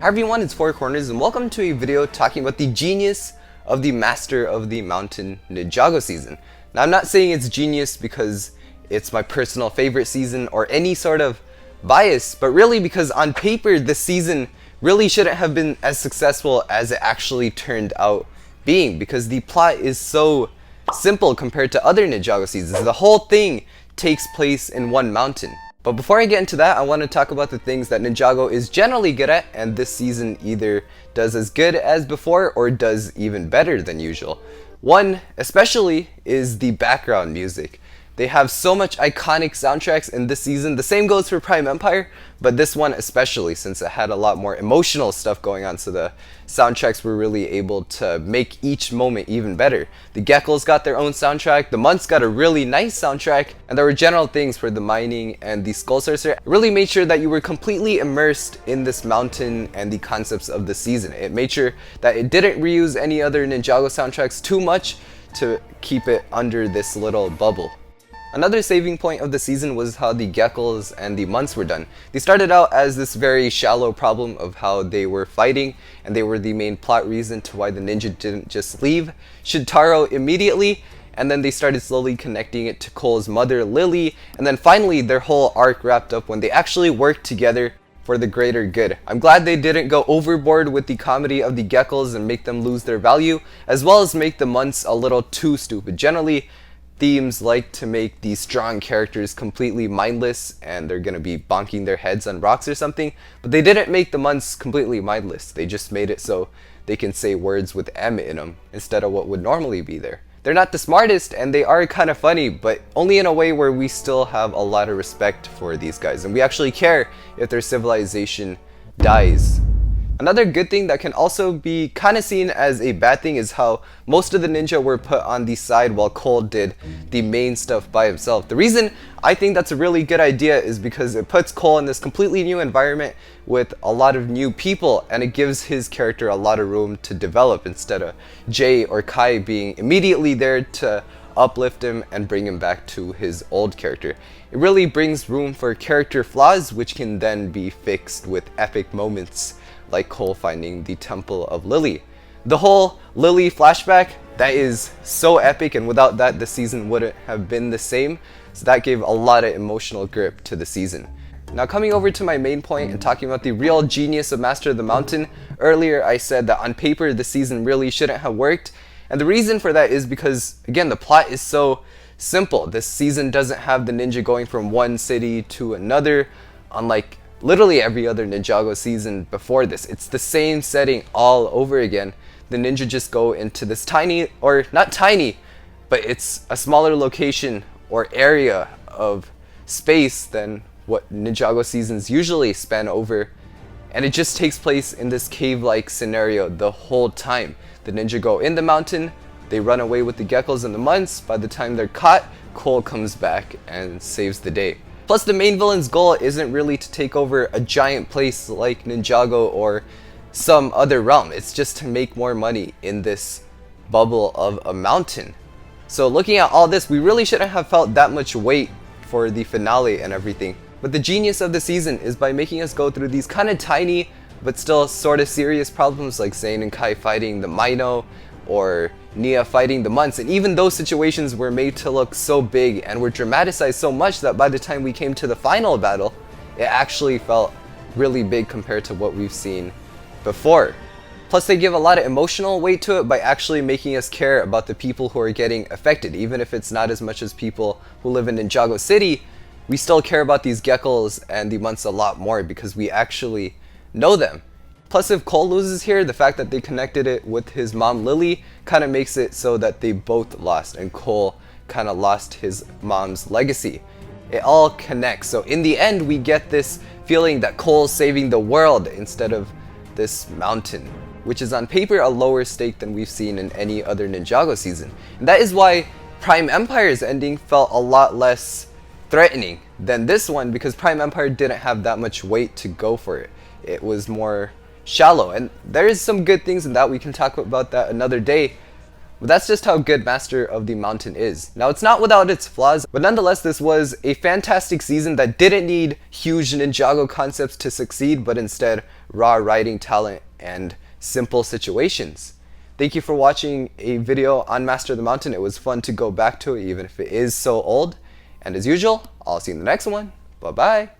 Hi everyone, it's Four Corners and welcome to a video talking about the genius of the Master of the Mountain Ninjago season. Now I'm not saying it's genius because it's my personal favorite season or any sort of bias, but really because on paper this season really shouldn't have been as successful as it actually turned out being, because the plot is so simple compared to other Ninjago seasons. The whole thing takes place in one mountain. But before I get into that, I want to talk about the things that Ninjago is generally good at, and this season either does as good as before or does even better than usual. One especially is the background music. They have so much iconic soundtracks in this season. The same goes for Prime Empire, but this one especially, since it had a lot more emotional stuff going on, so the soundtracks were really able to make each moment even better. The Geckles got their own soundtrack, the Munce got a really nice soundtrack, and there were general things for the mining and the Sorcerer. It really made sure that you were completely immersed in this mountain and the concepts of the season. It made sure that it didn't reuse any other Ninjago soundtracks too much to keep it under this little bubble. Another saving point of the season was how the Geckles and the Munce were done. They started out as this very shallow problem of how they were fighting, and they were the main plot reason to why the ninja didn't just leave Shintaro immediately, and then they started slowly connecting it to Cole's mother, Lilly, and then finally their whole arc wrapped up when they actually worked together for the greater good. I'm glad they didn't go overboard with the comedy of the Geckles and make them lose their value, as well as make the Munce a little too stupid. Generally, themes like to make these strong characters completely mindless and they're gonna be bonking their heads on rocks or something, but they didn't make the Munce completely mindless. They just made it so they can say words with M in them instead of what would normally be there. They're not the smartest and they are kind of funny, but only in a way where we still have a lot of respect for these guys and we actually care if their civilization dies. Another good thing that can also be kind of seen as a bad thing is how most of the ninja were put on the side while Cole did the main stuff by himself. The reason I think that's a really good idea is because it puts Cole in this completely new environment with a lot of new people, and it gives his character a lot of room to develop instead of Jay or Kai being immediately there to uplift him and bring him back to his old character. It really brings room for character flaws, which can then be fixed with epic moments like Cole finding the Temple of Lilly. The whole Lilly flashback, that is so epic, and without that the season wouldn't have been the same, so that gave a lot of emotional grip to the season. Now coming over to my main point and talking about the real genius of Master of the Mountain, earlier I said that on paper the season really shouldn't have worked, and the reason for that is because, again, the plot is so simple. This season doesn't have the ninja going from one city to another, unlike literally every other Ninjago season before this. It's the same setting all over again. The ninja just go into this tiny, or not tiny, but it's a smaller location or area of space than what Ninjago seasons usually span over, and it just takes place in this cave-like scenario the whole time. The ninja go in the mountain, they run away with the Geckles and the Munce. By the time they're caught, Cole comes back and saves the day. Plus, the main villain's goal isn't really to take over a giant place like Ninjago or some other realm. It's just to make more money in this bubble of a mountain. So looking at all this, we really shouldn't have felt that much weight for the finale and everything. But the genius of the season is by making us go through these kind of tiny but still sort of serious problems, like Zane and Kai fighting the Mino or Nia fighting the Munce, and even those situations were made to look so big and were dramatized so much that by the time we came to the final battle, it actually felt really big compared to what we've seen before. Plus, they give a lot of emotional weight to it by actually making us care about the people who are getting affected. Even if it's not as much as people who live in Ninjago City, we still care about these Geckles and the Munce a lot more because we actually know them. Plus, if Cole loses here, the fact that they connected it with his mom Lilly kind of makes it so that they both lost, and Cole kind of lost his mom's legacy. It all connects, so in the end we get this feeling that Cole's saving the world instead of this mountain, which is on paper a lower stake than we've seen in any other Ninjago season. And that is why Prime Empire's ending felt a lot less threatening than this one, because Prime Empire didn't have that much weight to go for it. It was more shallow, and there is some good things in that. We can talk about that another day, But that's just how good Master of the Mountain is. Now, it's not without its flaws, but nonetheless, this was a fantastic season that didn't need huge Ninjago concepts to succeed, but instead raw writing talent and simple situations. Thank you for watching a video on Master of the Mountain. It was fun to go back to it, even if it is so old. And as usual, I'll see you in the next one. Bye-bye.